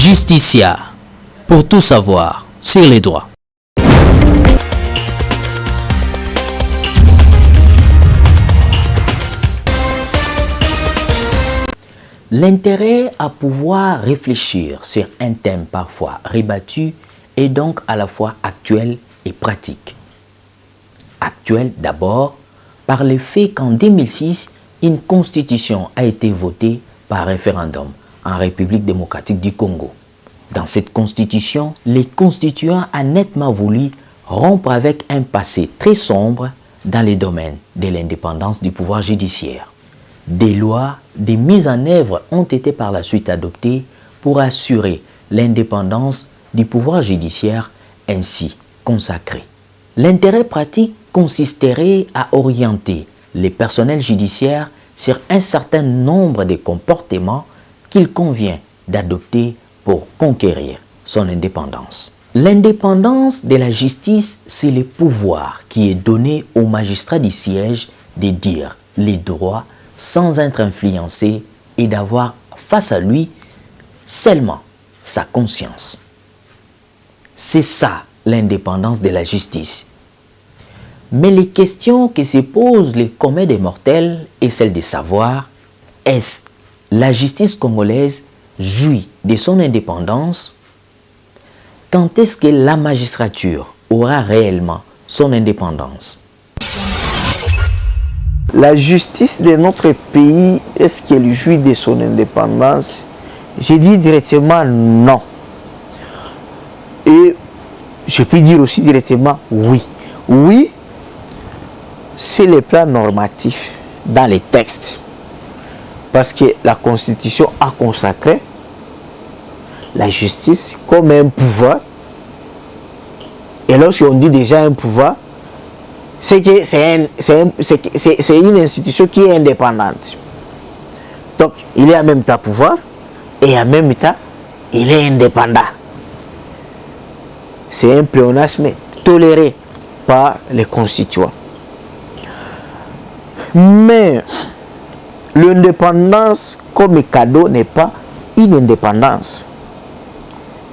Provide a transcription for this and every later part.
Justicia, pour tout savoir sur les droits. L'intérêt à pouvoir réfléchir sur un thème parfois rébattu est donc à la fois actuel et pratique. Actuel d'abord par le fait qu'en 2006, une constitution a été votée par référendum en République démocratique du Congo. Dans cette constitution, les constituants ont nettement voulu rompre avec un passé très sombre dans les domaines de l'indépendance du pouvoir judiciaire. Des lois, des mises en œuvre ont été par la suite adoptées pour assurer l'indépendance du pouvoir judiciaire ainsi consacré. L'intérêt pratique consisterait à orienter les personnels judiciaires sur un certain nombre de comportements qu'il convient d'adopter pour conquérir son indépendance. L'indépendance de la justice, c'est le pouvoir qui est donné au magistrat du siège de dire les droits sans être influencé et d'avoir face à lui seulement sa conscience. C'est ça l'indépendance de la justice. Mais les questions que se posent les communs des mortels est celle de savoir, est-ce la justice congolaise jouit de son indépendance? Quand est-ce que la magistrature aura réellement son indépendance? La justice de notre pays, est-ce qu'elle jouit de son indépendance? J'ai dit directement non. Et je peux dire aussi directement oui. Oui, c'est le plan normatif dans les textes. Parce que la Constitution a consacré la justice comme un pouvoir. Et lorsqu'on dit déjà un pouvoir, c'est que c'est une institution qui est indépendante. Donc, il est en même temps pouvoir et en même temps, il est indépendant. C'est un pléonasme toléré par les constituants. Mais l'indépendance comme cadeau n'est pas une indépendance.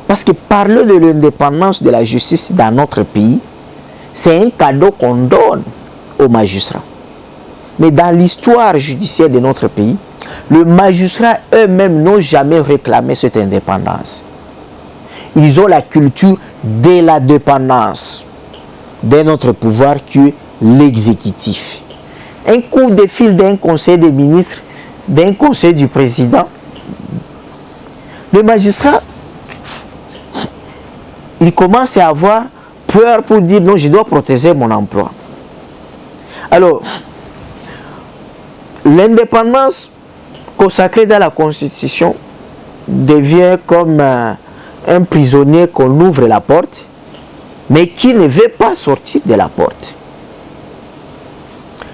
Parce que parler de l'indépendance de la justice dans notre pays, c'est un cadeau qu'on donne aux magistrats. Mais dans l'histoire judiciaire de notre pays, les magistrats eux-mêmes n'ont jamais réclamé cette indépendance. Ils ont la culture de la dépendance de notre pouvoir qui est l'exécutif. Un coup de fil d'un conseil des ministres, d'un conseil du président, les magistrats, ils commencent à avoir peur pour dire non, je dois protéger mon emploi. Alors, l'indépendance consacrée dans la Constitution devient comme un prisonnier qu'on ouvre la porte, mais qui ne veut pas sortir de la porte.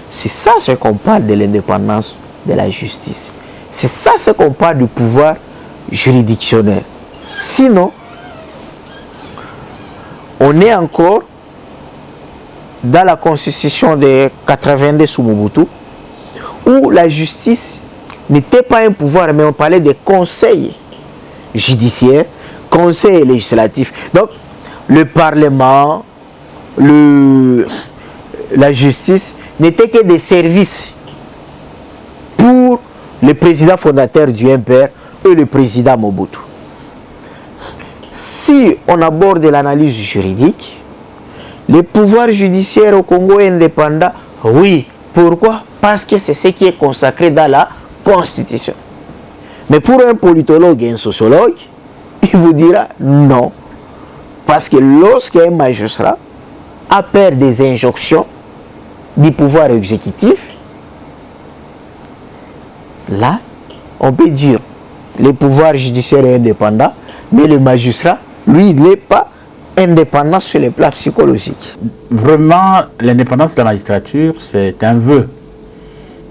C'est ça ce qu'on parle de l'indépendance de la justice. C'est ça ce qu'on parle du pouvoir juridictionnel. Sinon, on est encore dans la constitution de 82 sous Mobutu, où la justice n'était pas un pouvoir, mais on parlait de conseil judiciaire, conseil législatif. Donc, le Parlement, la justice n'étaient que des services pour le président fondateur du MPR et le président Mobutu. Si on aborde l'analyse juridique, le pouvoir judiciaire au Congo est indépendant. Oui. Pourquoi? Parce que c'est ce qui est consacré dans la Constitution. Mais pour un politologue et un sociologue, il vous dira non. Parce que lorsqu'un magistrat a peur des injonctions du pouvoir exécutif, là, on peut dire le pouvoir judiciaire est indépendant, mais le magistrat, lui, il n'est pas indépendant sur le plan psychologique. Vraiment, l'indépendance de la magistrature, c'est un vœu.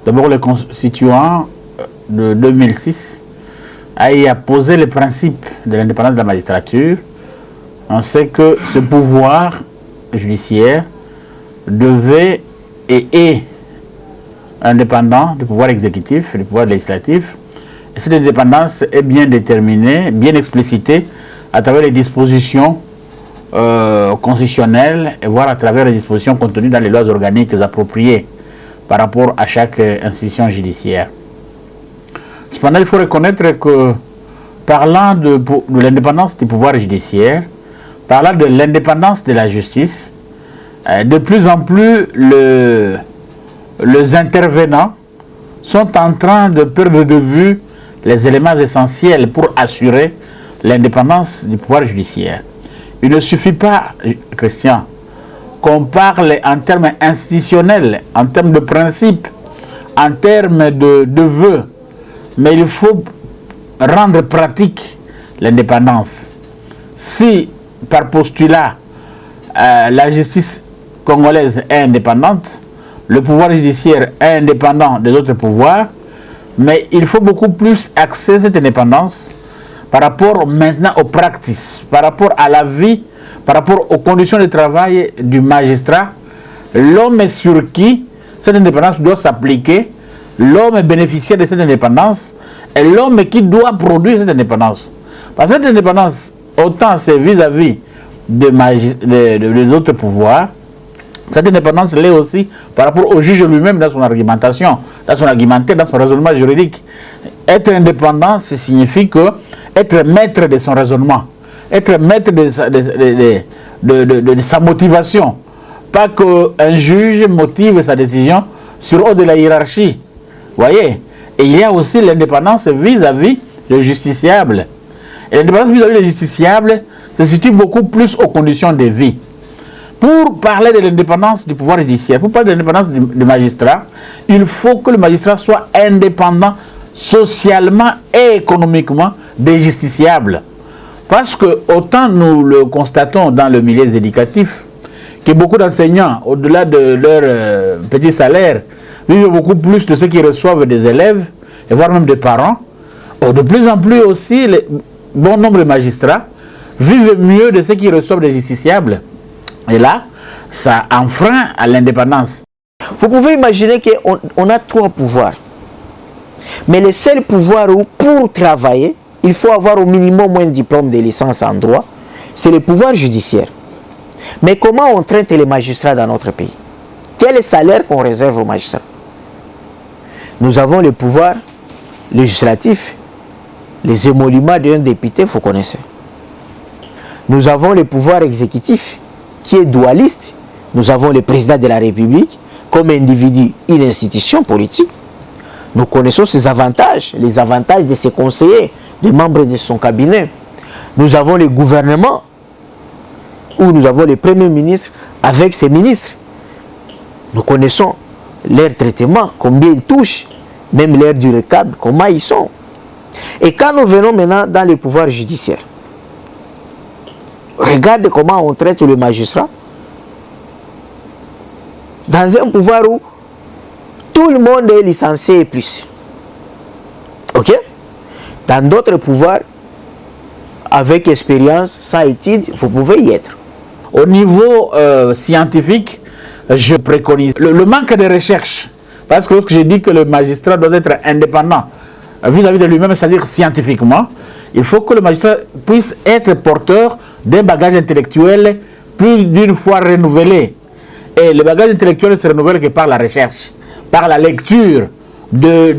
D'abord, le constituant de 2006 a posé le principe de l'indépendance de la magistrature. On sait que ce pouvoir judiciaire devait et est indépendant du pouvoir exécutif, du pouvoir législatif, Et cette indépendance est bien déterminée, bien explicitée à travers les dispositions constitutionnelles et voire à travers les dispositions contenues dans les lois organiques appropriées par rapport à chaque institution judiciaire. Cependant, il faut reconnaître que parlant de l'indépendance du pouvoir judiciaire, parlant de l'indépendance de la justice, de plus en plus les intervenants sont en train de perdre de vue les éléments essentiels pour assurer l'indépendance du pouvoir judiciaire. Il ne suffit pas, Christian, qu'on parle en termes institutionnels, en termes de principes, en termes de vœux, mais il faut rendre pratique l'indépendance. Si, par postulat, la justice congolaise est indépendante, le pouvoir judiciaire est indépendant des autres pouvoirs, mais il faut beaucoup plus axer cette indépendance par rapport maintenant aux pratiques, par rapport à la vie, par rapport aux conditions de travail du magistrat, l'homme sur qui cette indépendance doit s'appliquer, l'homme bénéficiaire de cette indépendance, et l'homme qui doit produire cette indépendance. Parce que cette indépendance, autant c'est vis-à-vis des autres pouvoirs, cette indépendance l'est aussi par rapport au juge lui-même dans son argumentation, dans son argumentaire, dans son raisonnement juridique. Être indépendant, ça signifie que être maître de son raisonnement, être maître de sa motivation. Pas qu'un juge motive sa décision sur haut de la hiérarchie. Vous voyez? Et il y a aussi l'indépendance vis-à-vis le justiciable. Et l'indépendance vis-à-vis le justiciable se situe beaucoup plus aux conditions de vie. Pour parler de l'indépendance du pouvoir judiciaire, pour parler de l'indépendance du magistrat, il faut que le magistrat soit indépendant socialement et économiquement des justiciables. Parce que autant nous le constatons dans le milieu éducatif, que beaucoup d'enseignants, au-delà de leur petit salaire, vivent beaucoup plus de ce qu'ils reçoivent des élèves, et voire même des parents. De plus en plus aussi, bon nombre de magistrats vivent mieux de ce qu'ils reçoivent des justiciables. Et là, ça enfreint à l'indépendance. Vous pouvez imaginer qu'on a 3 pouvoirs. Mais le seul pouvoir où, pour travailler, il faut avoir au minimum un diplôme de licence en droit, c'est le pouvoir judiciaire. Mais comment on traite les magistrats dans notre pays? Quel est le salaire qu'on réserve aux magistrats? Nous avons le pouvoir législatif, les émoluments d'un député, vous connaissez. Nous avons le pouvoir exécutif, qui est dualiste. Nous avons le président de la République comme individu, une institution politique. Nous connaissons ses avantages, les avantages de ses conseillers, des membres de son cabinet. Nous avons le gouvernement, où nous avons le premier ministre avec ses ministres. Nous connaissons leur traitement, combien ils touchent, même l'heure du recable, comment ils sont. Et quand nous venons maintenant dans le pouvoir judiciaire, regarde comment on traite le magistrat. Dans un pouvoir où tout le monde est licencié et plus. Ok? Dans d'autres pouvoirs, avec expérience, sans études, vous pouvez y être. Au niveau scientifique, je préconise le manque de recherche. Parce que lorsque j'ai dit que le magistrat doit être indépendant vis-à-vis de lui-même, c'est-à-dire scientifiquement, il faut que le magistrat puisse être porteur d'un bagage intellectuel plus d'une fois renouvelé. Et le bagage intellectuel ne se renouvelle que par la recherche, par la lecture de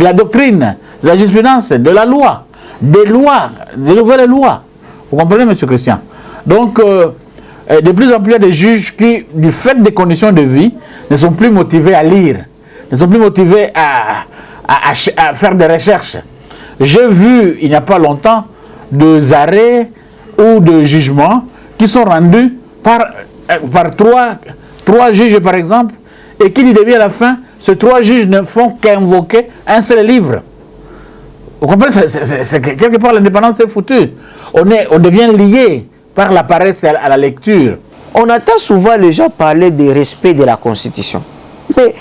la doctrine, de la jurisprudence, de la loi, des lois, des nouvelles lois. Vous comprenez, M. Christian? Donc, de plus en plus, il y a des juges qui, du fait des conditions de vie, ne sont plus motivés à lire, ne sont plus motivés à faire des recherches. J'ai vu, il n'y a pas longtemps, des arrêts ou de jugements qui sont rendus par 3 juges, par exemple, et qui dit à la fin, ces 3 juges ne font qu'invoquer un seul livre. Vous comprenez? Quelque part, l'indépendance est foutue. On devient lié par la paresse à la lecture. On entend souvent les gens parler du respect de la Constitution. Mais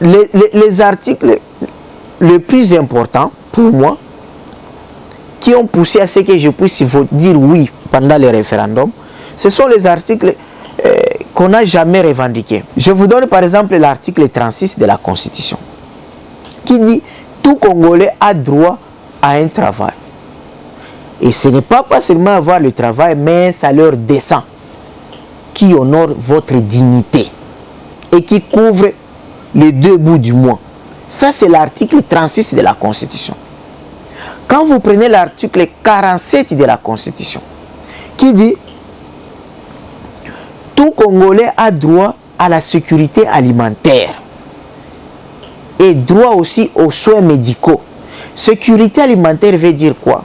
les articles les plus importants, pour moi, qui ont poussé à ce que je puisse dire oui pendant les référendums, ce sont les articles qu'on n'a jamais revendiqués. Je vous donne par exemple l'article 36 de la Constitution, qui dit « tout Congolais a droit à un travail. Et ce n'est pas seulement avoir le travail, mais un salaire décent qui honore votre dignité et qui couvre les 2 bouts du mois. Ça, c'est l'article 36 de la Constitution. Quand vous prenez l'article 47 de la Constitution, qui dit « Tout Congolais a droit à la sécurité alimentaire et droit aussi aux soins médicaux. » Sécurité alimentaire veut dire quoi?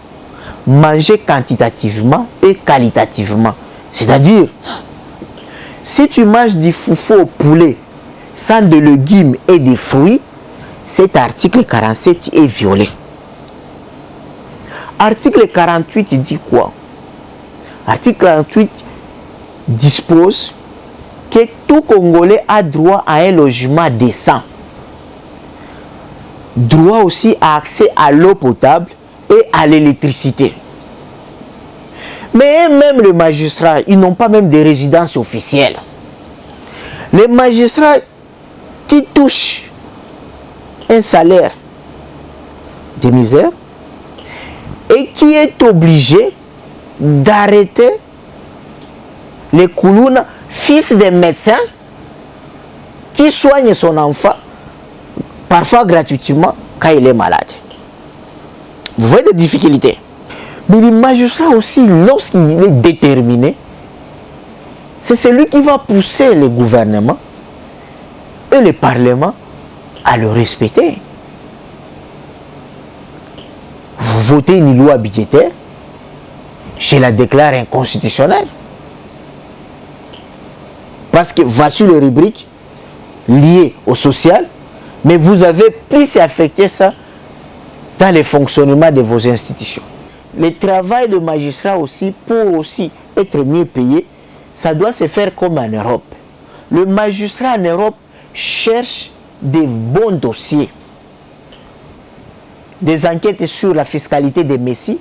Manger quantitativement et qualitativement. C'est-à-dire, si tu manges du foufou au poulet sans de légumes et des fruits, cet article 47 est violé. Article 48 dit quoi? Article 48 dispose que tout Congolais a droit à un logement décent. Droit aussi à accès à l'eau potable et à l'électricité. Mais même les magistrats, ils n'ont pas même de résidence officielle. Les magistrats qui touchent un salaire de misère et qui est obligé d'arrêter les Koulouna, fils des médecins, qui soigne son enfant, parfois gratuitement, quand il est malade. Vous voyez des difficultés. Mais le magistrat aussi, lorsqu'il est déterminé, c'est celui qui va pousser le gouvernement et le Parlement à le respecter. Vous votez une loi budgétaire, je la déclare inconstitutionnelle. Parce que voici les rubriques liées au social, mais vous avez plus affecté ça dans le fonctionnement de vos institutions. Le travail de magistrat aussi, pour aussi être mieux payé, ça doit se faire comme en Europe. Le magistrat en Europe cherche des bons dossiers, des enquêtes sur la fiscalité des messies.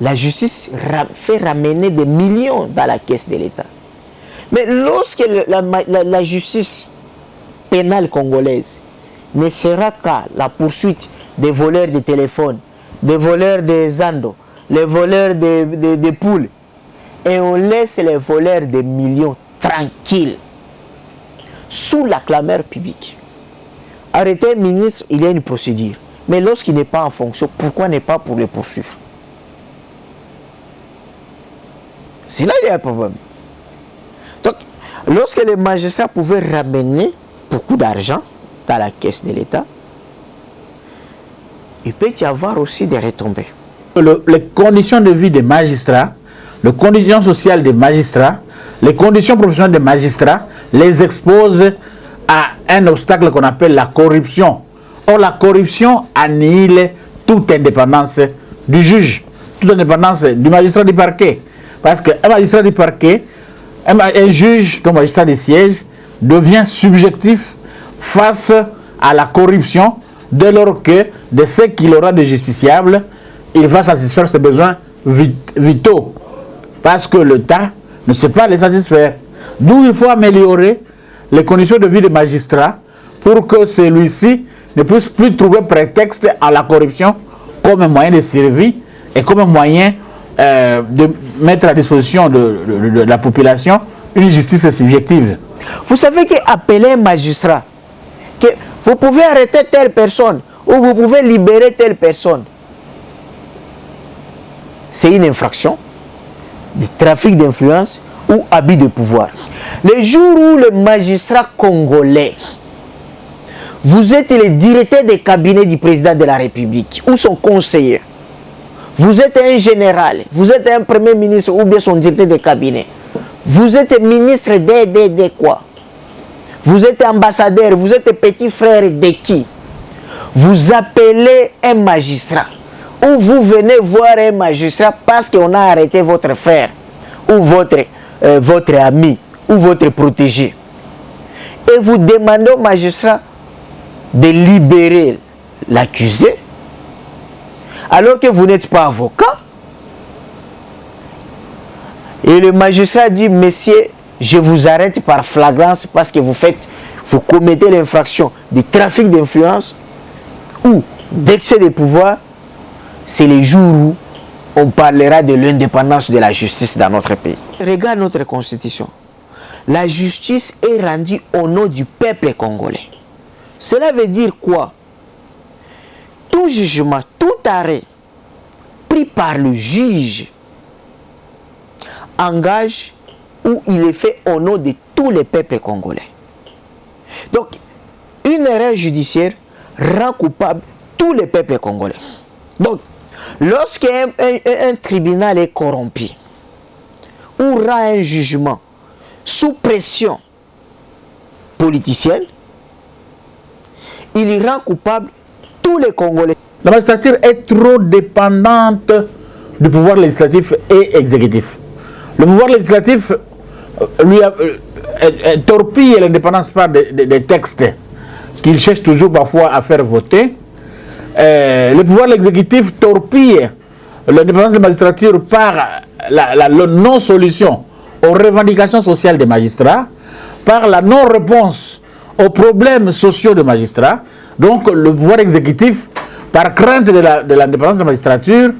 La justice fait ramener des millions dans la caisse de l'État. Mais lorsque la justice pénale congolaise ne sera qu'à la poursuite des voleurs de téléphones, des voleurs de Zando, les voleurs de poules, et on laisse les voleurs de millions tranquilles, sous la clameur publique. Arrêter un ministre, il y a une procédure. Mais lorsqu'il n'est pas en fonction, pourquoi n'est pas pour le poursuivre? C'est là qu'il y a un problème. Donc, lorsque les magistrats pouvaient ramener beaucoup d'argent dans la caisse de l'État, il peut y avoir aussi des retombées. Les conditions de vie des magistrats, les conditions sociales des magistrats, les conditions professionnelles des magistrats les exposent à un obstacle qu'on appelle la corruption. Or, la corruption annihile toute indépendance du juge, toute indépendance du magistrat du parquet. Parce qu'un magistrat du parquet, un juge, un magistrat de siège, devient subjectif face à la corruption dès lors que de ce qu'il aura de justiciable, il va satisfaire ses besoins vitaux. Parce que l'État ne sait pas les satisfaire. D'où il faut améliorer les conditions de vie des magistrats pour que celui-ci ne puisse plus trouver prétexte à la corruption comme un moyen de survie et comme un moyen de mettre à disposition de la population une justice subjective. Vous savez qu'appeler un magistrat, que vous pouvez arrêter telle personne ou vous pouvez libérer telle personne, c'est une infraction de trafic d'influence ou abus de pouvoir. Le jour où le magistrat congolais, vous êtes le directeur des cabinets du président de la République ou son conseiller, vous êtes un général, vous êtes un premier ministre ou bien son directeur de cabinet, vous êtes ministre de quoi? Vous êtes ambassadeur, vous êtes petit frère de qui? Vous appelez un magistrat ou vous venez voir un magistrat parce qu'on a arrêté votre frère ou votre ami ou votre protégé. Et vous demandez au magistrat de libérer l'accusé alors que vous n'êtes pas avocat. Et le magistrat dit, messieurs, je vous arrête par flagrance parce que vous commettez l'infraction de trafic d'influence ou d'excès de pouvoir, c'est les jours où on parlera de l'indépendance de la justice dans notre pays. Regarde notre constitution. La justice est rendue au nom du peuple congolais. Cela veut dire quoi? Tout jugement, tout arrêt pris par le juge engage ou il est fait au nom de tous les peuples congolais. Donc, une erreur judiciaire rend coupable tous les peuples congolais. Donc, lorsqu'un tribunal est corrompu ou rend un jugement sous pression politicienne, il rend coupable tous les Congolais. La magistrature est trop dépendante du pouvoir législatif et exécutif. Le pouvoir législatif lui torpille l'indépendance par des textes qu'il cherche toujours parfois à faire voter. Le pouvoir exécutif torpille l'indépendance de la magistrature par la non-solution aux revendications sociales des magistrats, par la non-réponse aux problèmes sociaux des magistrats. Donc le pouvoir exécutif, par crainte de l'indépendance de la magistrature,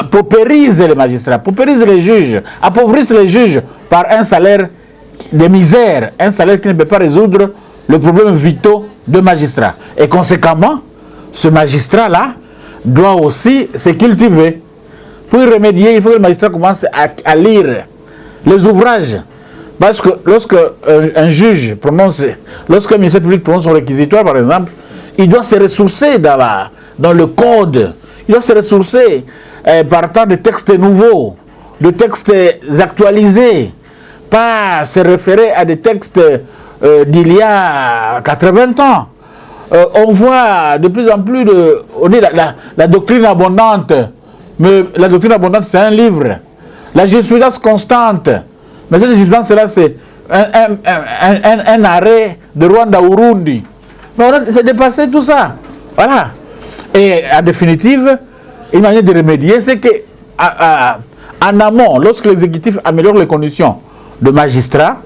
paupérise les magistrats, paupérise les juges, appauvrisse les juges par un salaire de misère, un salaire qui ne peut pas résoudre les problèmes vitaux de magistrats. Et conséquemment, ce magistrat-là doit aussi se cultiver. Pour y remédier, il faut que le magistrat commence à lire les ouvrages. Parce que lorsque un juge prononce, lorsqu'un ministère public prononce son réquisitoire, par exemple, il doit se ressourcer dans le code. Il doit se ressourcer partant de textes nouveaux, de textes actualisés, pas se référer à des textes d'il y a 80 ans. On voit de plus en plus la doctrine abondante. Mais la doctrine abondante, c'est un livre. La jurisprudence constante. Mais cette jurisprudence-là, c'est un arrêt de Rwanda-Urundi. Mais on s'est dépassé tout ça. Voilà. Et en définitive, une manière de remédier, c'est qu'en amont, lorsque l'exécutif améliore les conditions de magistrats,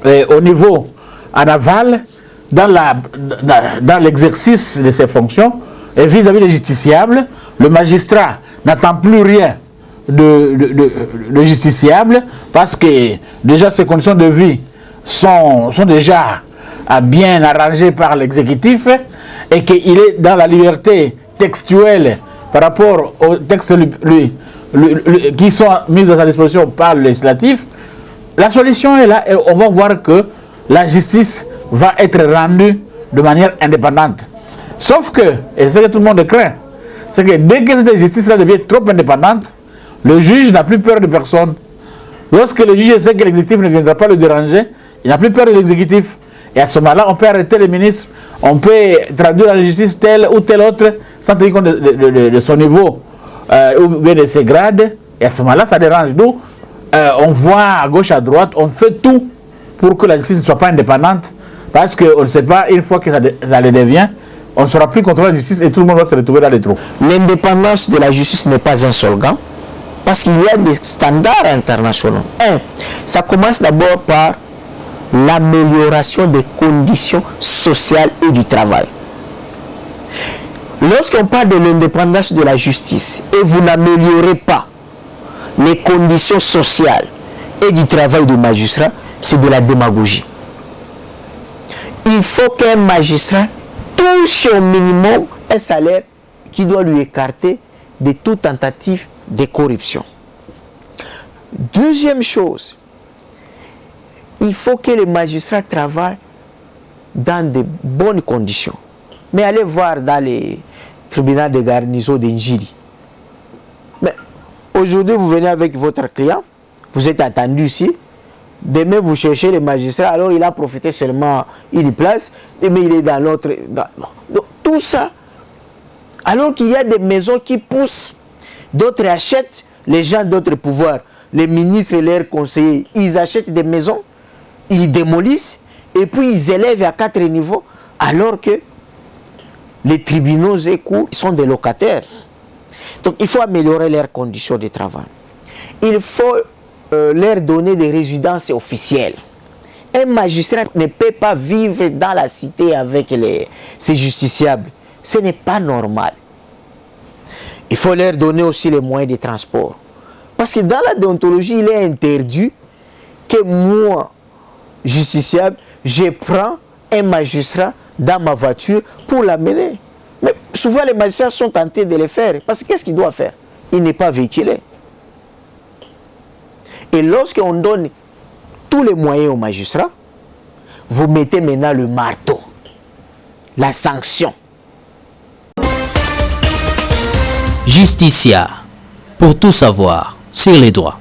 au niveau en aval, dans l'exercice de ses fonctions, et vis-à-vis des justiciables, le magistrat n'attend plus rien de justiciable parce que déjà ses conditions de vie sont déjà bien arrangées par l'exécutif et qu'il est dans la liberté textuelle par rapport aux textes qui sont mis à sa disposition par le législatif. La solution est là et on va voir que la justice va être rendue de manière indépendante. Sauf que, et c'est ce que tout le monde craint, c'est que dès que cette justice-là devient trop indépendante, le juge n'a plus peur de personne. Lorsque le juge sait que l'exécutif ne viendra pas le déranger, il n'a plus peur de l'exécutif. Et à ce moment-là, on peut arrêter les ministres, on peut traduire la justice telle ou telle autre, sans tenir compte de son niveau ou bien de ses grades. Et à ce moment-là, ça dérange. Nous, on voit à gauche, à droite, on fait tout pour que la justice ne soit pas indépendante. Parce qu'on ne sait pas, une fois que ça le devient, on ne sera plus contre la justice et tout le monde va se retrouver dans les trous. L'indépendance de la justice n'est pas un slogan, parce qu'il y a des standards internationaux. Ça commence d'abord par l'amélioration des conditions sociales et du travail. Lorsqu'on parle de l'indépendance de la justice et vous n'améliorez pas les conditions sociales et du travail du magistrat, c'est de la démagogie. Il faut qu'un magistrat touche au minimum un salaire qui doit lui écarter de toute tentative de corruption. Deuxième chose, il faut que les magistrats travaillent dans de bonnes conditions. Mais allez voir dans les tribunaux de garnison d'Injili. Mais aujourd'hui, vous venez avec votre client, vous êtes attendu ici. Demain, vous cherchez les magistrats, alors il a profité seulement une place, mais il est dans l'autre. Donc, tout ça, alors qu'il y a des maisons qui poussent, d'autres achètent, les gens d'autres pouvoirs, les ministres et leurs conseillers, ils achètent des maisons, ils démolissent, et puis ils élèvent à 4 niveaux, alors que les tribunaux et cours sont des locataires. Donc, il faut améliorer leurs conditions de travail. Il faut leur donner des résidences officielles. Un magistrat ne peut pas vivre dans la cité avec ses justiciables. Ce n'est pas normal. Il faut leur donner aussi les moyens de transport. Parce que dans la déontologie, il est interdit que moi, justiciable, je prends un magistrat dans ma voiture pour l'amener. Mais souvent, les magistrats sont tentés de le faire. Parce que qu'est-ce qu'il doit faire? Il n'est pas véhiculé. Et lorsqu'on donne tous les moyens aux magistrats, vous mettez maintenant le marteau, la sanction. Justicia, pour tout savoir sur les droits.